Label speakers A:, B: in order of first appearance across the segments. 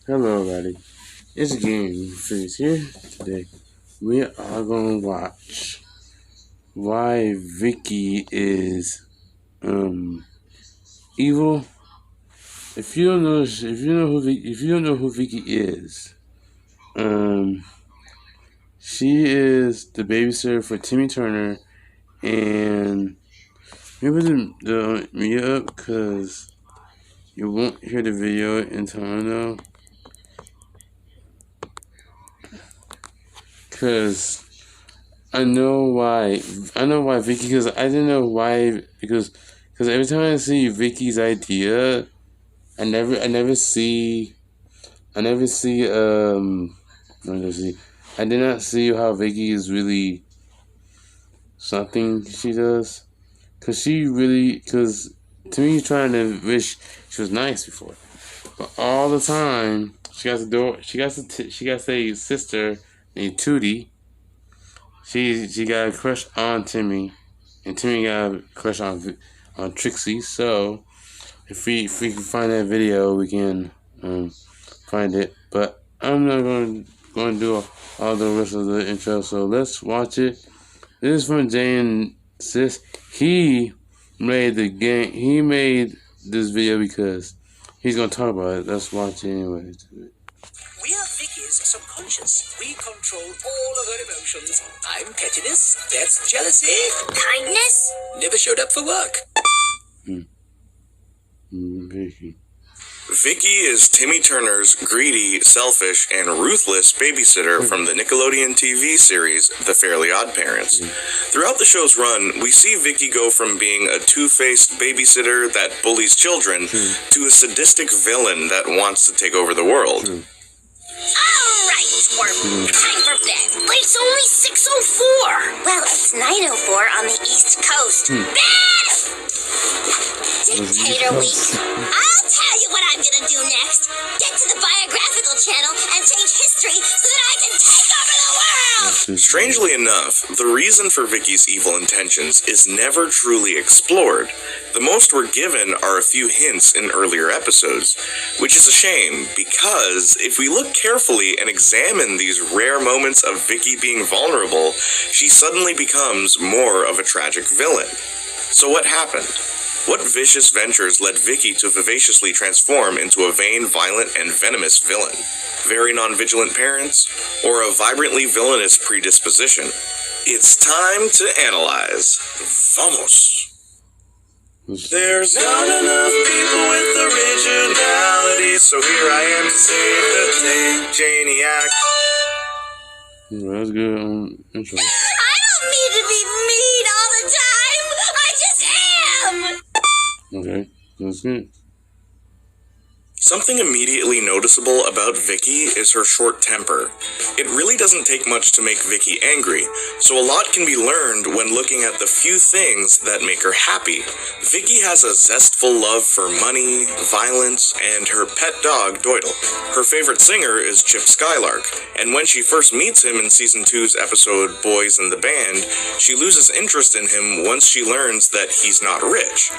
A: Hello, everybody. It's Gabby Friends here. Today, we are going to watch why Vicky is evil. If you don't know, if you don't know who Vicky is, she is the babysitter for Timmy Turner, and maybe the me up because you won't hear the video in time now. Because I know why Vicky. Because I didn't know why. Because every time I see Vicky's idea, I never see. I did not see how Vicky is really something she does. Because to me, trying to wish she was nice before, but all the time she got a sister named Tootie. She got a crush on Timmy, and Timmy got a crush on Trixie. So if we can find that video, we can find it. But I'm not going to do all the rest of the intro. So let's watch it. This is from Jay and Sis. He made this video because he's gonna talk about it. Let's watch it anyway.
B: We are Vicky's subconscious. We control all of her emotions. I'm pettiness. That's jealousy.
C: Kindness.
B: Never showed up for work.
A: Vicky.
D: Vicky is Timmy Turner's greedy, selfish, and ruthless babysitter from the Nickelodeon TV series, The Fairly Odd Parents. Throughout the show's run, we see Vicky go from being a two-faced babysitter that bullies children to a sadistic villain that wants to take over the world.
C: Alright, Squirm. Time for bed. But it's only 6:04. Well, it's 9:04 on the East Coast. Bed! Dictator week. I'll tell you what I'm gonna do next. Get to the biographical channel and change history so that I can take over the world!
D: Strangely enough, the reason for Vicky's evil intentions is never truly explored. The most we're given are a few hints in earlier episodes, which is a shame because if we look carefully and examine these rare moments of Vicky being vulnerable, she suddenly becomes more of a tragic villain. So what happened? What vicious ventures led Vicky to vivaciously transform into a vain, violent, and venomous villain? Very non-vigilant parents? Or a vibrantly villainous predisposition? It's time to analyze. Vamos! There's not enough people with originality, so here I am to save the day, Janiac.
A: That's good intro.
C: I don't mean to be mean all the time! I just am!
A: Okay, that's good.
D: Something immediately noticeable about Vicky is her short temper. It really doesn't take much to make Vicky angry, so a lot can be learned when looking at the few things that make her happy. Vicky has a zestful love for money, violence, and her pet dog, Doidle. Her favorite singer is Chip Skylark, and when she first meets him in Season 2's episode Boys in the Band, she loses interest in him once she learns that he's not rich.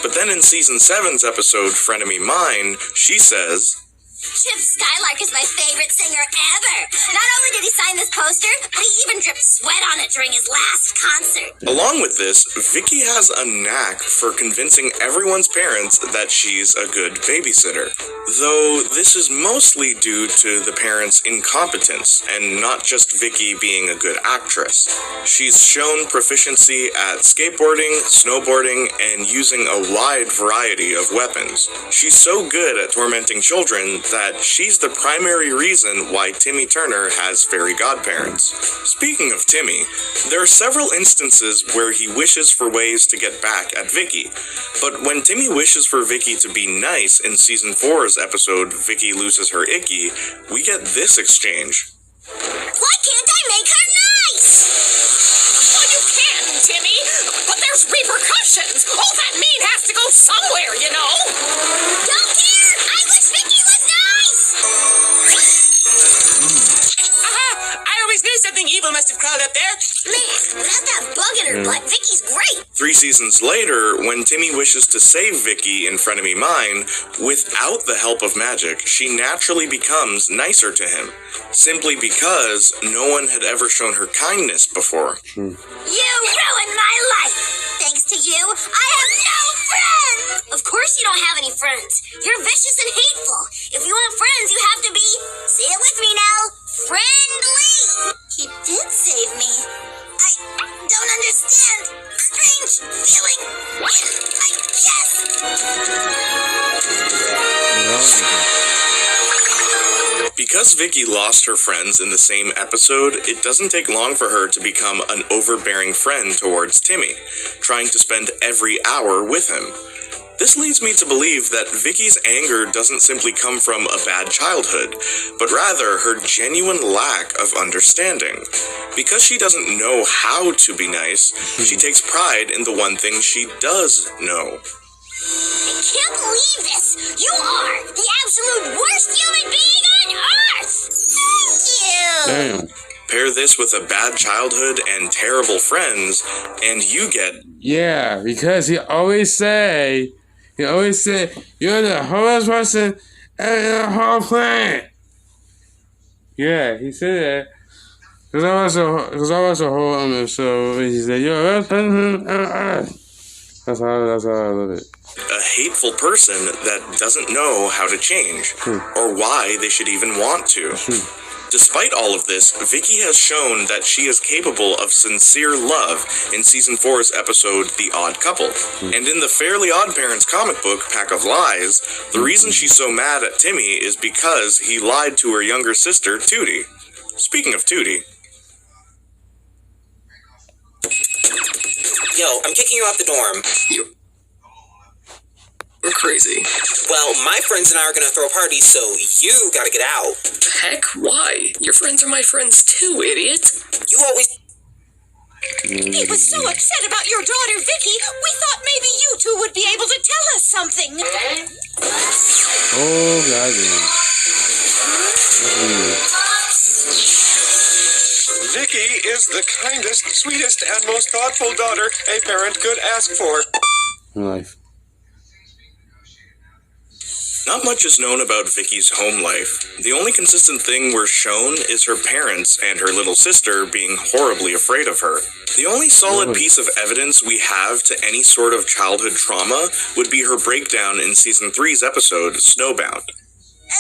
D: But then in Season 7's episode Frenemy Mine, she says,
C: Chip Skylark is my favorite singer ever. Not only did he sign this poster, but he even dripped sweat on it during his last concert.
D: Along with this, Vicky has a knack for convincing everyone's parents that she's a good babysitter. Though this is mostly due to the parents' incompetence and not just Vicky being a good actress. She's shown proficiency at skateboarding, snowboarding, and using a wide variety of weapons. She's so good at tormenting children that she's the primary reason why Timmy Turner has fairy godparents. Speaking of Timmy, there are several instances where he wishes for ways to get back at Vicky, but when Timmy wishes for Vicky to be nice in Season 4's episode Vicky Loses Her Icky, we get this exchange.
C: Why can't I make her nice?
B: Well, you can, Timmy, but there's repercussions. All that mean has to go somewhere, you know.
C: Don't care! I wish Vicky was nice!
B: I always knew something evil must have crawled up there.
C: Man, without that bug in her butt, Vicky's great.
D: 3 seasons later, when Timmy wishes to save Vicky in Frenemy Mine, without the help of magic, she naturally becomes nicer to him, simply because no one had ever shown her kindness before.
C: You ruined my life! Thanks to you, I have no friends! Of course you don't have any friends. You're vicious and hateful. If you want friends, you have to be, say it with me now, friendly! He did save me. I don't understand. Strange feeling in my chest.
D: Because Vicky lost her friends in the same episode, it doesn't take long for her to become an overbearing friend towards Timmy, trying to spend every hour with him. This leads me to believe that Vicky's anger doesn't simply come from a bad childhood, but rather her genuine lack of understanding. Because she doesn't know how to be nice, she takes pride in the one thing she does know.
C: I can't believe this! You are the absolute worst human being on Earth! Thank you!
A: Damn.
D: Pair this with a bad childhood and terrible friends, and you get...
A: Yeah, because he always said, you're the hardest person in the whole planet. Yeah, he said that. Because I watched a whole episode, and he said, you're the best person on Earth. That's how I love it.
D: A hateful person that doesn't know how to change, or why they should even want to. Despite all of this, Vicky has shown that she is capable of sincere love in Season 4's episode, The Odd Couple. And in the Fairly Odd Parents comic book, Pack of Lies, the reason she's so mad at Timmy is because he lied to her younger sister, Tootie. Speaking of Tootie...
B: Yo, I'm kicking you out the dorm.
E: You're crazy.
B: Well, my friends and I are gonna throw a party, so you gotta get out.
E: Heck, why? Your friends are my friends too, idiot.
B: You always...
F: He was so upset about your daughter, Vicky. We thought maybe you two would be able to tell us something.
A: Oh, goddamn.
G: Vicky is the kindest, sweetest, and most thoughtful daughter a parent could ask for.
A: Life.
D: Not much is known about Vicky's home life. The only consistent thing we're shown is her parents and her little sister being horribly afraid of her. The only solid piece of evidence we have to any sort of childhood trauma would be her breakdown in Season 3's episode, Snowbound.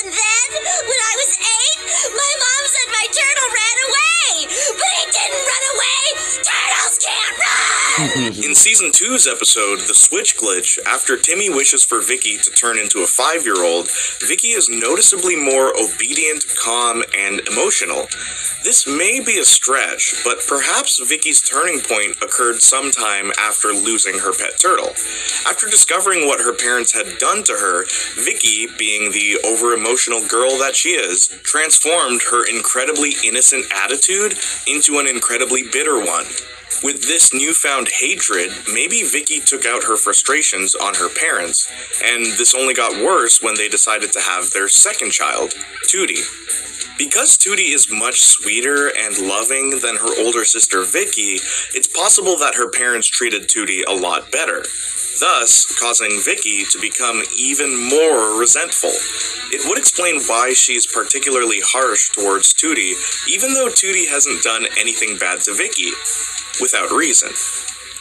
C: And then, when I was 8, my mom said my turtle ran away! But it didn't run away! Turtles can't run!
D: In Season 2's episode, The Switch Glitch, after Timmy wishes for Vicky to turn into a 5-year-old, Vicky is noticeably more obedient, calm, and emotional. This may be a stretch, but perhaps Vicky's turning point occurred sometime after losing her pet turtle. After discovering what her parents had done to her, Vicky, being the over-emotional girl that she is, transformed her incredibly innocent attitude into an incredibly bitter one. With this newfound hatred, maybe Vicky took out her frustrations on her parents, and this only got worse when they decided to have their second child, Tootie. Because Tootie is much sweeter and loving than her older sister Vicky, it's possible that her parents treated Tootie a lot better, thus causing Vicky to become even more resentful. It would explain why she's particularly harsh towards Tootie, even though Tootie hasn't done anything bad to Vicky, without reason.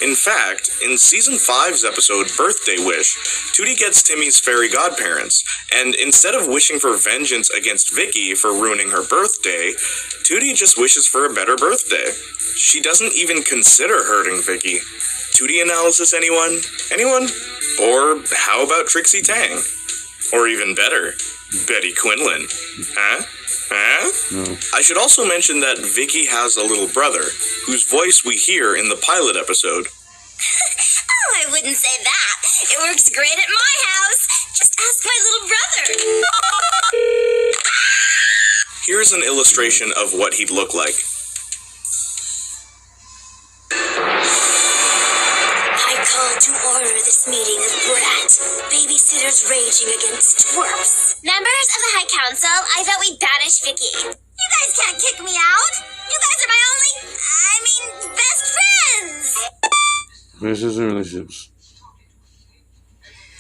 D: In fact, in Season 5's episode Birthday Wish, Tootie gets Timmy's fairy godparents, and instead of wishing for vengeance against Vicky for ruining her birthday, Tootie just wishes for a better birthday. She doesn't even consider hurting Vicky. Tootie analysis, anyone? Anyone? Or how about Trixie Tang? Or even better, Betty Quinlan. Huh?
A: No.
D: I should also mention that Vicky has a little brother, whose voice we hear in the pilot episode.
C: Oh, I wouldn't say that. It works great at my house. Just ask my little brother.
D: Here's an illustration of what he'd look like.
C: I call to order this meeting of brats, babysitters raging against twerps. Members of the High Council, I thought we'd banish Vicky. You guys can't kick me out. You guys are my only, best friends.
A: Relationships and relationships.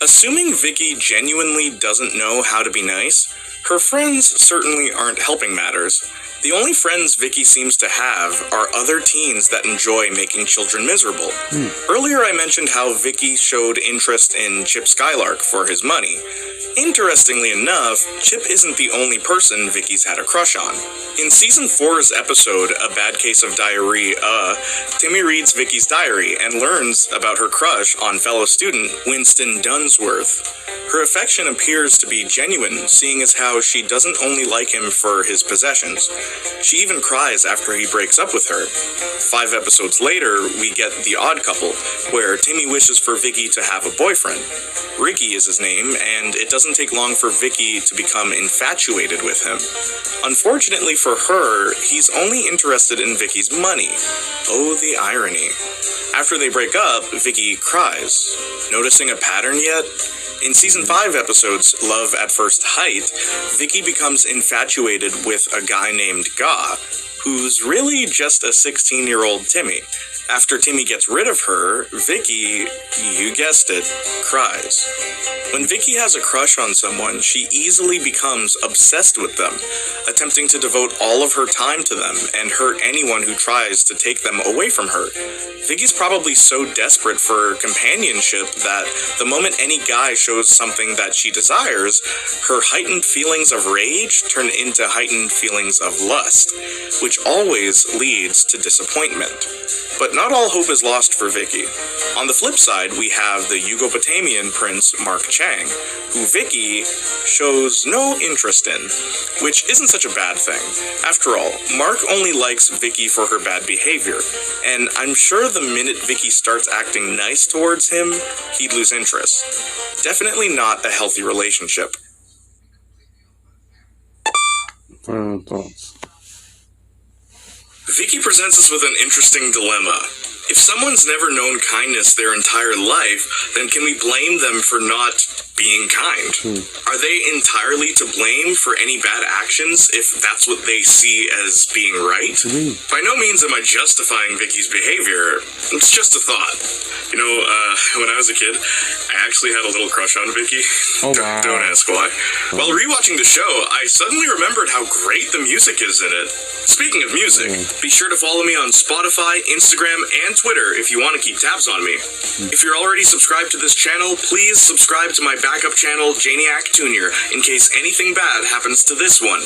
D: Assuming Vicky genuinely doesn't know how to be nice, her friends certainly aren't helping matters. The only friends Vicky seems to have are other teens that enjoy making children miserable. Earlier I mentioned how Vicky showed interest in Chip Skylark for his money. Interestingly enough, Chip isn't the only person Vicky's had a crush on. In Season 4's episode, A Bad Case of Diarrhea, Timmy reads Vicky's diary and learns about her crush on fellow student Winston Dunsworth. Her affection appears to be genuine, seeing as how she doesn't only like him for his possessions. She even cries after he breaks up with her. 5 episodes later, we get The Odd Couple, where Timmy wishes for Vicky to have a boyfriend. Ricky is his name, and it doesn't take long for Vicky to become infatuated with him. Unfortunately for her, he's only interested in Vicky's money. Oh, the irony. After they break up, Vicky cries. Noticing a pattern yet? In Season 5 episodes, Love at First Height, Vicky becomes infatuated with a guy named Ga, who's really just a 16-year-old Timmy. After Timmy gets rid of her, Vicky, you guessed it, cries. When Vicky has a crush on someone, she easily becomes obsessed with them, attempting to devote all of her time to them and hurt anyone who tries to take them away from her. Vicky's probably so desperate for companionship that the moment any guy shows something that she desires, her heightened feelings of rage turn into heightened feelings of lust, which always leads to disappointment. But not all hope is lost for Vicky. On the flip side, we have the Yucatanian prince Mark Chang, who Vicky shows no interest in, which isn't such a bad thing. After all, Mark only likes Vicky for her bad behavior, and I'm sure the minute Vicky starts acting nice towards him, he'd lose interest. Definitely not a healthy relationship.
A: Final thoughts.
D: Vicky presents us with an interesting dilemma. If someone's never known kindness their entire life, then can we blame them for not being kind? Are they entirely to blame for any bad actions if that's what they see as being right? By no means am I justifying Vicky's behavior. It's just a thought. You know, when I was a kid, I actually had a little crush on Vicky.
A: Oh, wow.
D: Don't ask why. While rewatching the show, I suddenly remembered how great the music is in it. Speaking of music, be sure to follow me on Spotify, Instagram, and Twitter if you want to keep tabs on me. If you're already subscribed to this channel, please subscribe to my backup channel, Janiac Jr., in case anything bad happens to this one.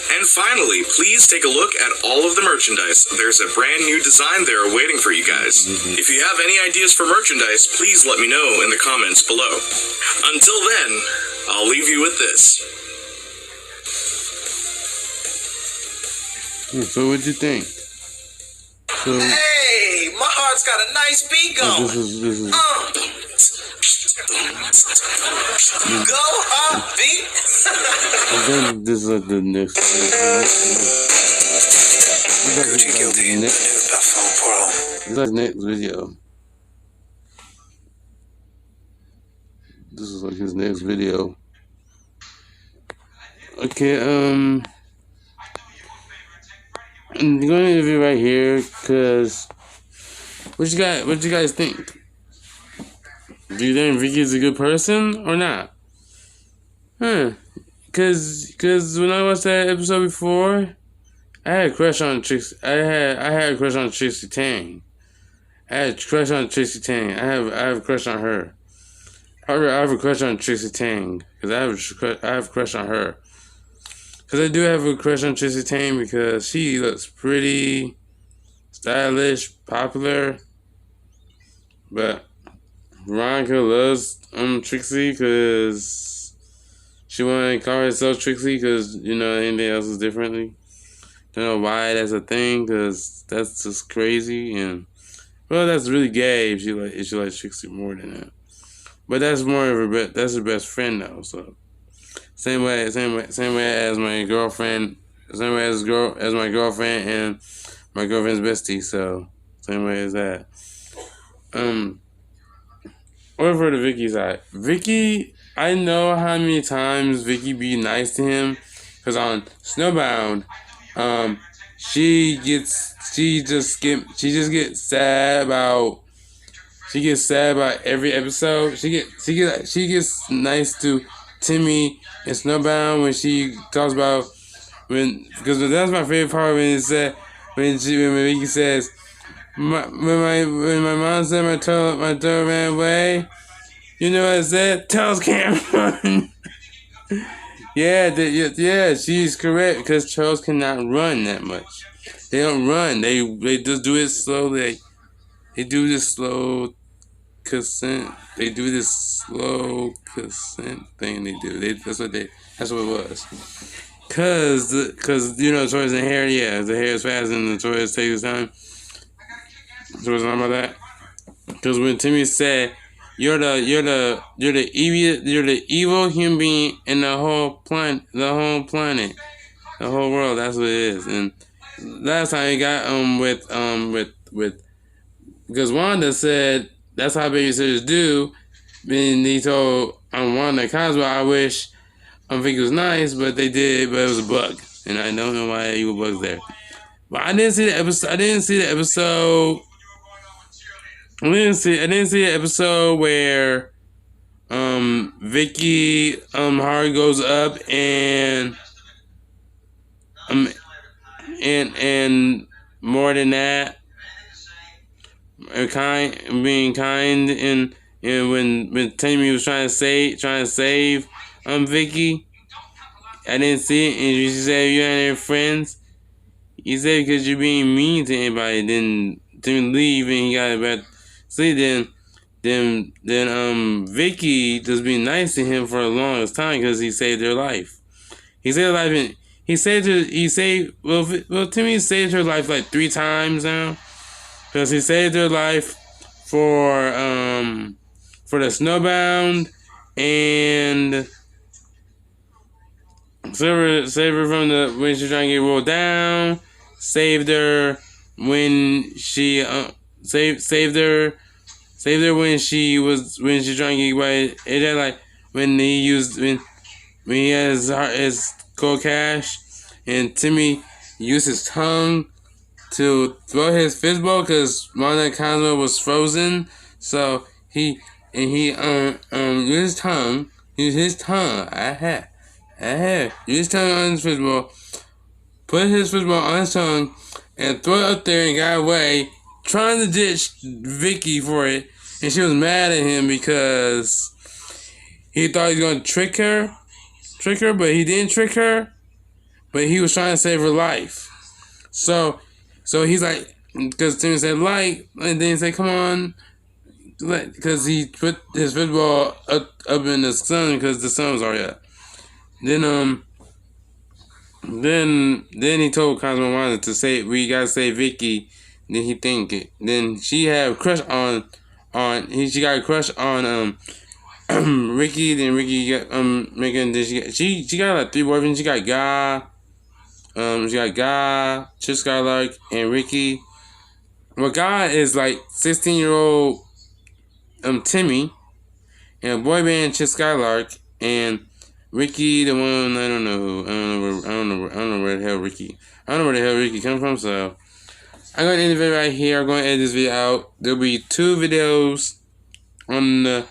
D: And finally, please take a look at all of the merchandise. There's a brand new design there waiting for you guys. If you have any ideas for merchandise, please let me know in the comments below. Until then, I'll leave you with this.
A: So what'd you think? So,
B: Hey, my heart's got a nice beat going.
A: this is
B: Go up, beat.
A: I think this is like the next. This is like the next video. This is like his next video. Okay, I'm going to interview right here, cause what you guys think? Do you think Vicky's a good person or not? Cause when I watched that episode before, I had a crush on Trixie. I had a crush on Trixie Tang. I had a crush on Trixie Tang. I have a crush on her. I have a crush on Trixie Tang because I have a crush on her. Because I do have a crush on Trixie Tang because she looks pretty, stylish, popular. But Veronica loves Trixie because she wanted to call herself Trixie because, you know, anything else is differently. Don't know why that's a thing because that's just crazy. And, well, that's really gay if she likes Trixie more than that. But that's more of her best friend though, so. Same way as my girlfriend, same way as my girlfriend and my girlfriend's bestie, so same way as that. Over to Vicky's side. Vicky, I know how many times Vicky be nice to him, cause on Snowbound, she just gets sad about she gets sad about every episode. She gets nice to Timmy and Snowbound when she talks about because that's my favorite part when it said when Vicky says when my mom said my toe ran away. You know what I said? Toes can't run. Yeah, she's correct because toes cannot run that much. They don't run. They just do it slowly. They do this slow consent. They do this slow consent thing. That's what it was. Cause you know toys and hair. Yeah, the hair is fast and the toys take his time. So it's not about that. Because when Timmy said, "You're the evil human being in the whole planet, the whole world." That's what it is. And last time he got with because Wanda said that's how babysitters do. And he told Wanda&Cosmo, "I wish Vicky was nice, but they did, but it was a bug, and I don't know why you were bugs there." But I didn't see the episode. I didn't see the episode where Vicky heart goes up and more than that, being kind and when Timmy was trying to save Vicky. I didn't see it, and she said you had any friends. He said because you're being mean to anybody. Then Timmy leave and he got back. See then Vicky just being nice to him for the longest time because he saved her life. He saved her life and Timmy saved her life like 3 times now because he saved her life for the Snowbound and saved her from when she was trying to get rolled down. Saved her when she saved her when she trying to get away. It's just like when he has his cold cash and Timmy used his tongue to throw his fistball because Wanda&Cosmo was frozen. So he used his tongue. Used his tongue on his fistball. Put his fistball on his tongue and threw it up there and got away, trying to ditch Vicky for it. And she was mad at him because he thought he was going to trick her, but he didn't trick her. But he was trying to save her life. So he's like, because Timmy said like, and then he said, come on, because he put his fistball up in the sun because the sun was already up. Then he told Cosmo Wanda to say we gotta save Vicky. Then he think it. Then she had a crush she got a crush on Ricky. Then Ricky got Megan. Then she got like 3 boyfriends. She got Guy, Chip Skylark, and Ricky. Well, Guy is like 16-year-old Timmy, and boy band Chip Skylark, and Ricky, the one I don't know who. I don't know where the hell Ricky. I don't know where the hell Ricky come from. So I'm gonna end the video right here. I'm gonna edit this video out. There'll be 2 videos on the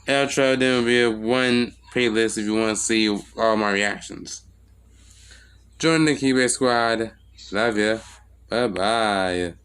A: outro. Then there'll be 1 playlist if you want to see all my reactions. Join the Keyboard Squad. Love ya. Bye bye.